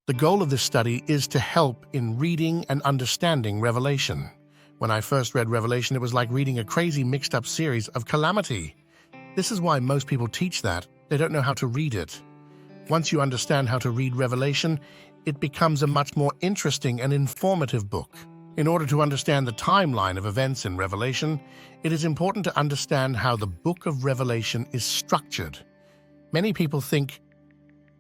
The goal of this study is to help in reading and understanding Revelation. When I first read Revelation, it was like reading a crazy mixed-up series of calamity. This is why most people teach that. They don't know how to read it. Once you understand how to read Revelation, it becomes a much more interesting and informative book. In order to understand the timeline of events in Revelation, it is important to understand how the book of Revelation is structured. Many people think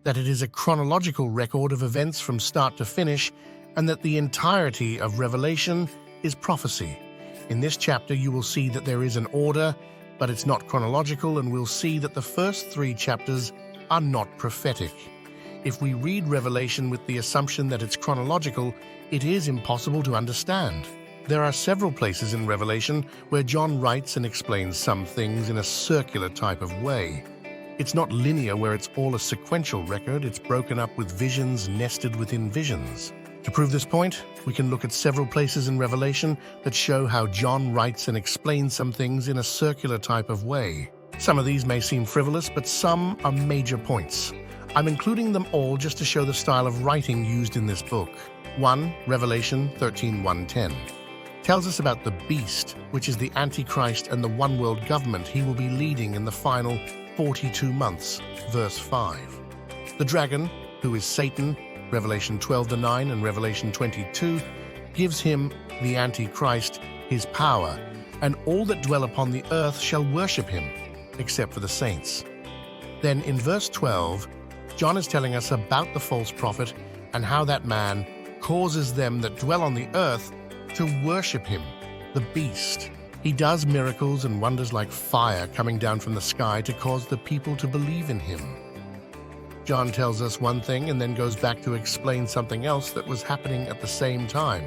that it is a chronological record of events from start to finish, and that the entirety of Revelation is prophecy. In this chapter, you will see that there is an order, but it's not chronological, and we'll see that the first 3 chapters are not prophetic. If we read Revelation with the assumption that it's chronological, it is impossible to understand. There are several places in Revelation where John writes and explains some things in a circular type of way. It's not linear where it's all a sequential record, it's broken up with visions nested within visions. To prove this point, we can look at several places in Revelation that show how John writes and explains some things in a circular type of way. Some of these may seem frivolous, but some are major points. I'm including them all just to show the style of writing used in this book. 1. Revelation 13:1-10 tells us about the beast, which is the Antichrist and the one-world government he will be leading in the final 42 months, verse 5. The dragon, who is Satan, Revelation 12:9 and Revelation 22, gives him, the Antichrist, his power, and all that dwell upon the earth shall worship him, except for the saints. Then in verse 12, John is telling us about the false prophet and how that man causes them that dwell on the earth to worship him, the beast. He does miracles and wonders like fire coming down from the sky to cause the people to believe in him. John tells us one thing and then goes back to explain something else that was happening at the same time.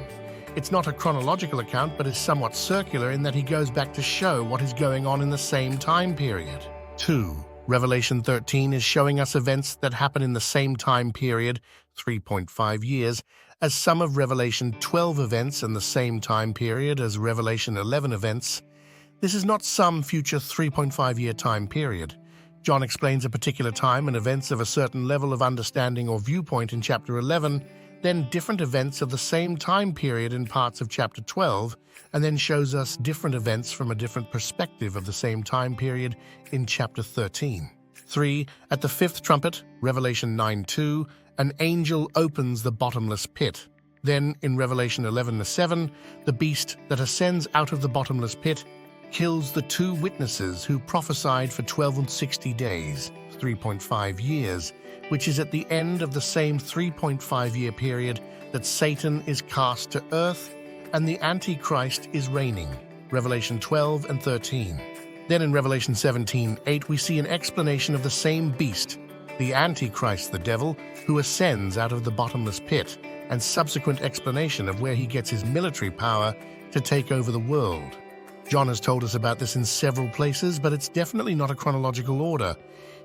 It's not a chronological account, but is somewhat circular in that he goes back to show what is going on in the same time period. 2. Revelation 13 is showing us events that happen in the same time period, 3.5 years, as some of Revelation 12 events in the same time period as Revelation 11 events. This is not some future 3.5-year time period. John explains a particular time and events of a certain level of understanding or viewpoint in chapter 11, then different events of the same time period in parts of chapter 12, and then shows us different events from a different perspective of the same time period in chapter 13. 3. At the 5th trumpet, Revelation 9:2, an angel opens the bottomless pit. Then, in Revelation 11:7, the beast that ascends out of the bottomless pit kills the 2 witnesses who prophesied for 12 and 60 days, 3.5 years, which is at the end of the same 3.5-year period that Satan is cast to earth and the Antichrist is reigning, Revelation 12 and 13. Then in Revelation 17:8, we see an explanation of the same beast, the Antichrist, the devil, who ascends out of the bottomless pit, and subsequent explanation of where he gets his military power to take over the world. John has told us about this in several places, but it's definitely not a chronological order.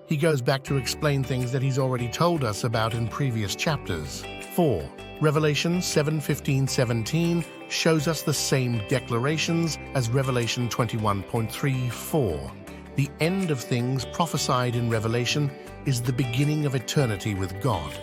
He goes back to explain things that he's already told us about in previous chapters. 4. Revelation 7:15-17 shows us the same declarations as Revelation 21.3:4. The end of things prophesied in Revelation is the beginning of eternity with God,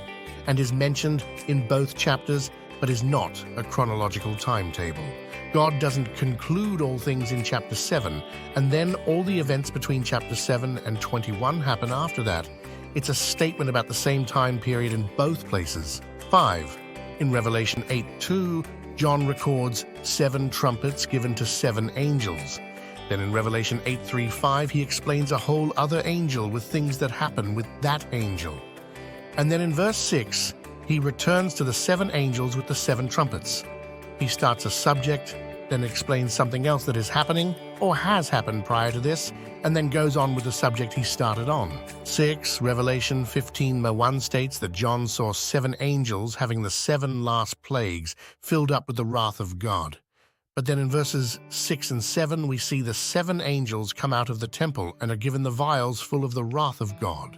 and is mentioned in both chapters, but is not a chronological timetable. God doesn't conclude all things in chapter 7, and then all the events between chapter 7 and 21 happen after that. It's a statement about the same time period in both places. 5. In Revelation 8:2, John records 7 trumpets given to 7 angels. Then in Revelation 8:3-5, he explains a whole other angel with things that happen with that angel. And then in verse 6, he returns to the 7 angels with the 7 trumpets. He starts a subject, then explains something else that is happening or has happened prior to this, and then goes on with the subject he started on. 6. Revelation 15:1 states that John saw 7 angels having the 7 last plagues filled up with the wrath of God. But then in verses 6 and 7, we see the 7 angels come out of the temple and are given the vials full of the wrath of God.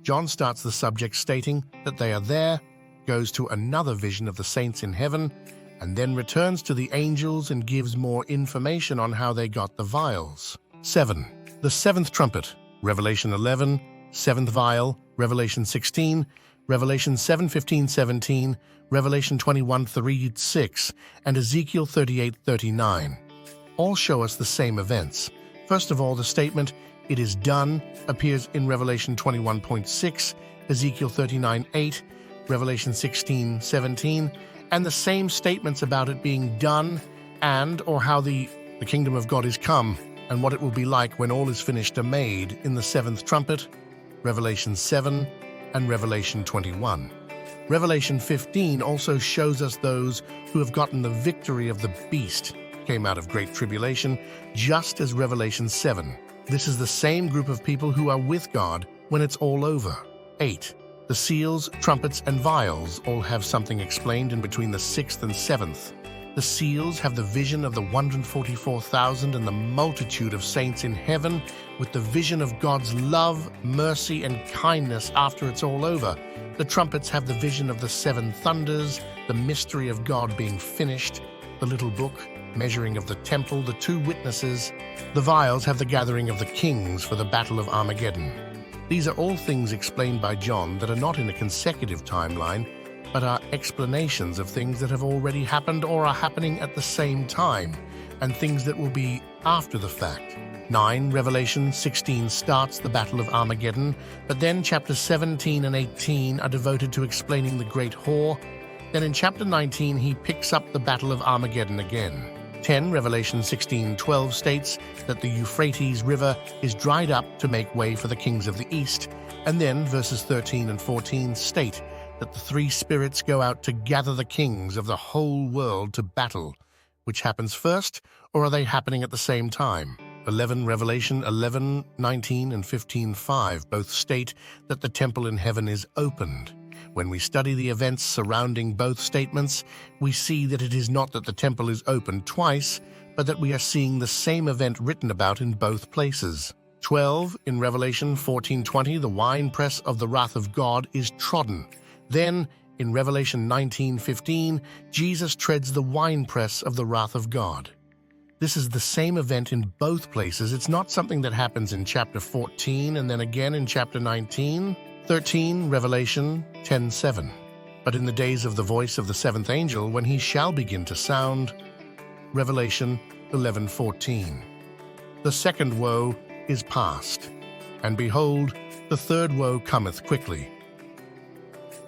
John starts the subject stating that they are there, goes to another vision of the saints in heaven, and then returns to the angels and gives more information on how they got the vials. 7. The 7th trumpet, Revelation 11, 7th vial, Revelation 16, Revelation 7:15-17, Revelation 21:3-6, and Ezekiel 38:39. All show us the same events. First of all, the statement, "It is done," appears in Revelation 21:6, Ezekiel 39:8, Revelation 16:17, and the same statements about it being done and or how the kingdom of God is come and what it will be like when all is finished are made in the seventh trumpet, Revelation 7 and Revelation 21. Revelation 15 also shows us those who have gotten the victory of the beast, came out of great tribulation, just as Revelation 7. This is the same group of people who are with God when it's all over. 8. The seals, trumpets, and vials all have something explained in between the sixth and seventh. The seals have the vision of the 144,000 and the multitude of saints in heaven with the vision of God's love, mercy, and kindness after it's all over. The trumpets have the vision of the seven thunders, the mystery of God being finished, the little book, measuring of the temple, the two witnesses. The vials have the gathering of the kings for the battle of Armageddon. These are all things explained by John that are not in a consecutive timeline, but are explanations of things that have already happened or are happening at the same time, and things that will be after the fact. 9. Revelation 16 starts the Battle of Armageddon, but then chapters 17 and 18 are devoted to explaining the great whore. Then in chapter 19 he picks up the Battle of Armageddon again. 10. Revelation 16:12 states that the Euphrates River is dried up to make way for the kings of the east, and then verses 13 and 14 state that the three spirits go out to gather the kings of the whole world to battle. Which happens first, or are they happening at the same time? 11. Revelation 11:19 and 15:5 both state that the temple in heaven is opened. When we study the events surrounding both statements, we see that it is not that the temple is opened twice, but that we are seeing the same event written about in both places. 12. In Revelation 14:20, the winepress of the wrath of God is trodden. Then, in Revelation 19:15, Jesus treads the winepress of the wrath of God. This is the same event in both places. It's not something that happens in chapter 14 and then again in chapter 19. 13. Revelation 10:7. But in the days of the voice of the seventh angel, when he shall begin to sound. Revelation 11:14. The second woe is past, and behold, the third woe cometh quickly.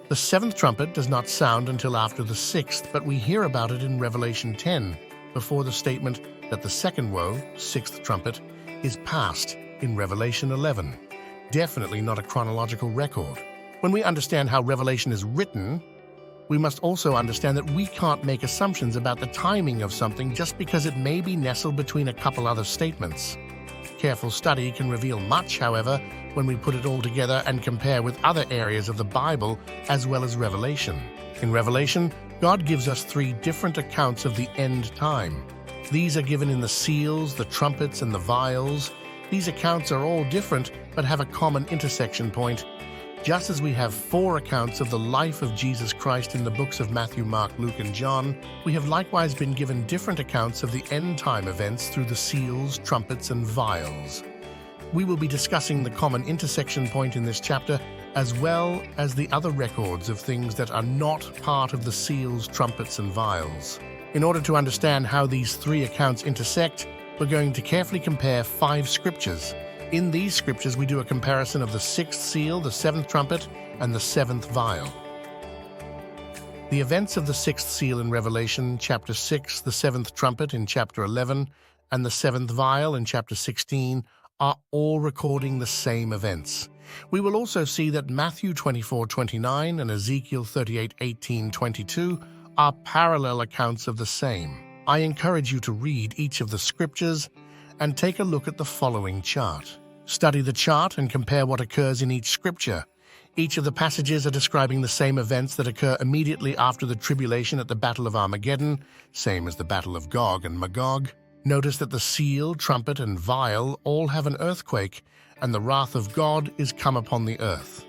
The seventh trumpet does not sound until after the sixth, but we hear about it in Revelation 10, before the statement that the second woe, sixth trumpet, is past in Revelation 11. Definitely not a chronological record. When we understand how Revelation is written, we must also understand that we can't make assumptions about the timing of something just because it may be nestled between a couple other statements. Careful study can reveal much, however, when we put it all together and compare with other areas of the Bible as well as Revelation. In Revelation, God gives us three different accounts of the end time. These are given in the seals, the trumpets, and the vials. These accounts are all different but have a common intersection point. Just as we have four accounts of the life of Jesus Christ in the books of Matthew, Mark, Luke, and John, we have likewise been given different accounts of the end-time events through the seals, trumpets, and vials. We will be discussing the common intersection point in this chapter, as well as the other records of things that are not part of the seals, trumpets, and vials. In order to understand how these three accounts intersect, we're going to carefully compare 5 scriptures. In these scriptures, we do a comparison of the sixth seal, the seventh trumpet, and the seventh vial. The events of the sixth seal in Revelation, chapter 6, the seventh trumpet in chapter 11, and the seventh vial in chapter 16 are all recording the same events. We will also see that Matthew 24:29 and Ezekiel 38:18-22 are parallel accounts of the same. I encourage you to read each of the scriptures and take a look at the following chart. Study the chart and compare what occurs in each scripture. Each of the passages are describing the same events that occur immediately after the tribulation at the Battle of Armageddon, same as the Battle of Gog and Magog. Notice that the seal, trumpet, and vial all have an earthquake, and the wrath of God is come upon the earth.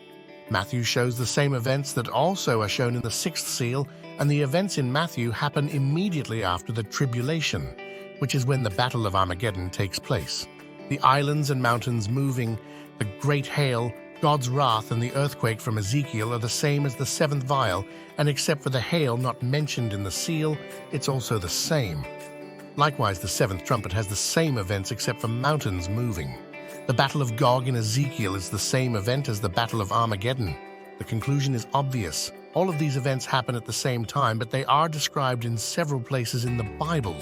Matthew shows the same events that also are shown in the sixth seal, and the events in Matthew happen immediately after the tribulation, which is when the Battle of Armageddon takes place. The islands and mountains moving, the great hail, God's wrath and the earthquake from Ezekiel are the same as the seventh vial, and except for the hail not mentioned in the seal, it's also the same. Likewise, the seventh trumpet has the same events except for mountains moving. The Battle of Gog in Ezekiel is the same event as the Battle of Armageddon. The conclusion is obvious. All of these events happen at the same time, but they are described in several places in the Bible.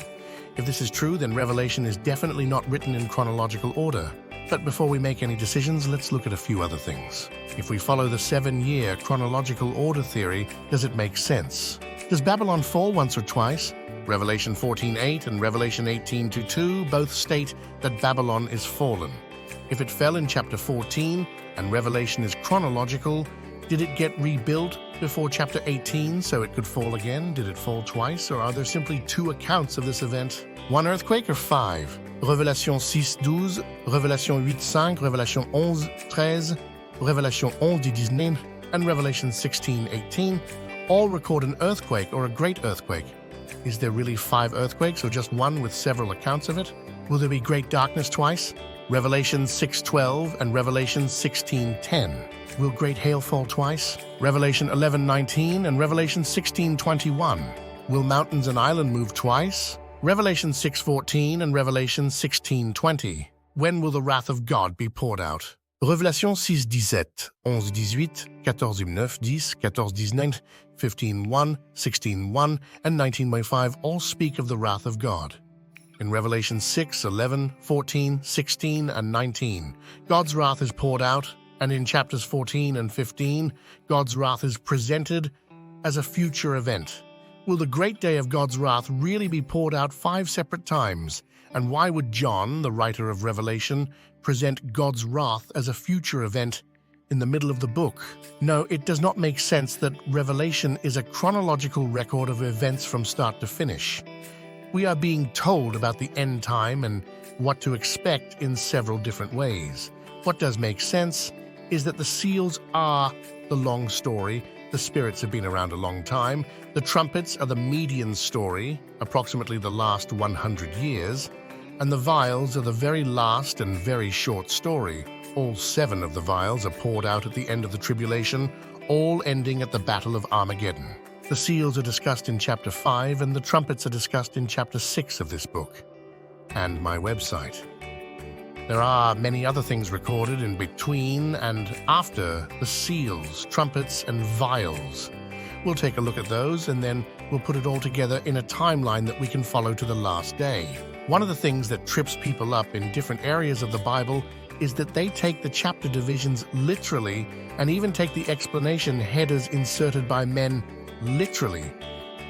If this is true, then Revelation is definitely not written in chronological order. But before we make any decisions, let's look at a few other things. If we follow the 7-year chronological order theory, does it make sense? Does Babylon fall once or twice? Revelation 14:8 and Revelation 18:2 both state that Babylon is fallen. If it fell in chapter 14 and Revelation is chronological, did it get rebuilt before chapter 18 so it could fall again? Did it fall twice, or are there simply two accounts of this event? One earthquake or five? Révélation 6:12, Révélation 8:5, Révélation 11:13, Révélation 11:19, and Revelation 16:18 all record an earthquake or a great earthquake. Is there really 5 earthquakes or just one with several accounts of it? Will there be great darkness twice? Revelation 6:12 and Revelation 16:10. Will great hail fall twice? Revelation 11:19 and Revelation 16:21. Will mountains and island move twice? Revelation 6:14 and Revelation 16:20. When will the wrath of God be poured out? Révélation 6:17, 11:18, 14:9, 10, 14:19, 15:1, 16:1, and 19:5 all speak of the wrath of God. In Revelation 6, 11, 14, 16, and 19, God's wrath is poured out, and in chapters 14 and 15, God's wrath is presented as a future event. Will the great day of God's wrath really be poured out 5 separate times? And why would John, the writer of Revelation, present God's wrath as a future event in the middle of the book? No, it does not make sense that Revelation is a chronological record of events from start to finish. We are being told about the end time and what to expect in several different ways. What does make sense is that the seals are the long story. The spirits have been around a long time. The trumpets are the median story, approximately the last 100 years. And the vials are the very last and very short story. All 7 of the vials are poured out at the end of the tribulation, all ending at the Battle of Armageddon. The seals are discussed in chapter 5, and the trumpets are discussed in chapter 6 of this book, and my website. There are many other things recorded in between and after the seals, trumpets, and vials. We'll take a look at those, and then we'll put it all together in a timeline that we can follow to the last day. One of the things that trips people up in different areas of the Bible is that they take the chapter divisions literally and even take the explanation headers inserted by men literally.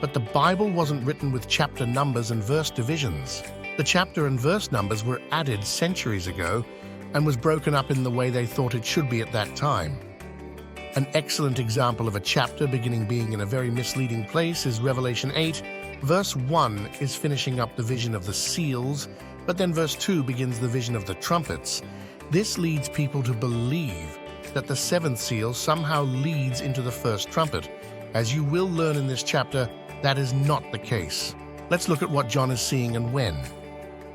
But the Bible wasn't written with chapter numbers and verse divisions. The chapter and verse numbers were added centuries ago and was broken up in the way they thought it should be at that time. An excellent example of a chapter being in a very misleading place is Revelation 8. Verse 1 is finishing up the vision of the seals, but then verse 2 begins the vision of the trumpets. This leads people to believe that the 7th seal somehow leads into the first trumpet. As you will learn in this chapter, that is not the case. Let's look at what John is seeing and when.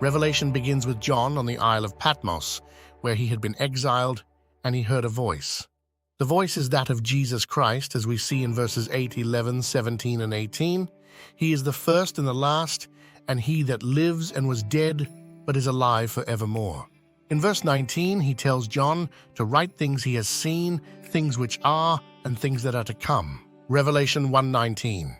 Revelation begins with John on the Isle of Patmos, where he had been exiled, and he heard a voice. The voice is that of Jesus Christ, as we see in verses 8, 11, 17, and 18. He is the first and the last, and he that lives and was dead, but is alive forevermore. In verse 19, he tells John to write things he has seen, things which are, and things that are to come. Revelation 1:19.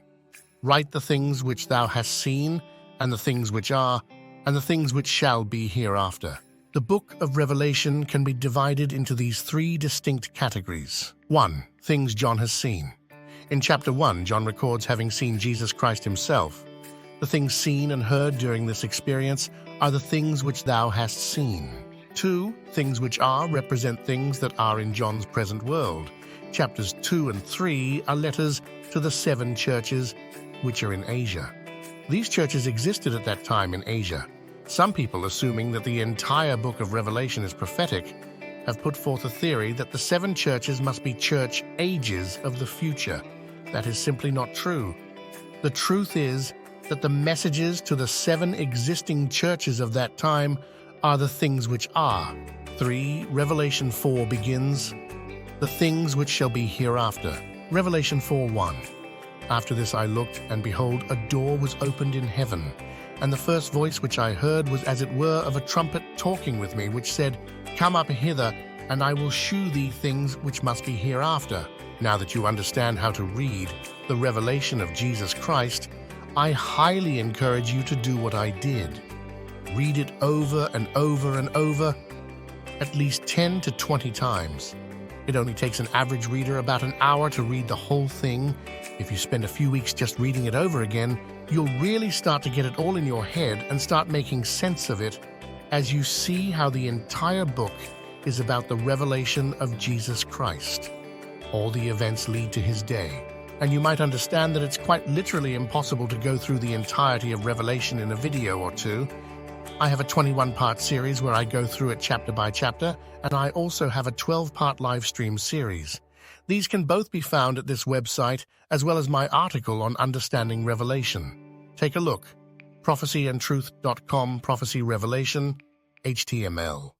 Write the things which thou hast seen, and the things which are, and the things which shall be hereafter. The book of Revelation can be divided into these 3 distinct categories. 1. Things John has seen. In chapter 1, John records having seen Jesus Christ himself. The things seen and heard during this experience are the things which thou hast seen. 2. Things which are represent things that are in John's present world. Chapters 2 and 3 are letters to the 7 churches which are in Asia. These churches existed at that time in Asia. Some people, assuming that the entire book of Revelation is prophetic, have put forth a theory that the 7 churches must be church ages of the future. That is simply not true. The truth is that the messages to the 7 existing churches of that time are the things which are. 3. Revelation 4 begins, the things which shall be hereafter. Revelation 4:1. After this I looked, and behold, a door was opened in heaven. And the first voice which I heard was as it were of a trumpet talking with me, which said, Come up hither, and I will shew thee things which must be hereafter. Now that you understand how to read the revelation of Jesus Christ, I highly encourage you to do what I did. Read it over and over and over, at least 10 to 20 times. It only takes an average reader about an hour to read the whole thing. If you spend a few weeks just reading it over again, you'll really start to get it all in your head and start making sense of it as you see how the entire book is about the revelation of Jesus Christ. All the events lead to his day, and you might understand that it's quite literally impossible to go through the entirety of Revelation in a video or two. I have a 21-part series where I go through it chapter by chapter, and I also have a 12-part live stream series. These can both be found at this website, as well as my article on understanding Revelation. Take a look. prophecyandtruth.com, Prophecy Revelation, HTML.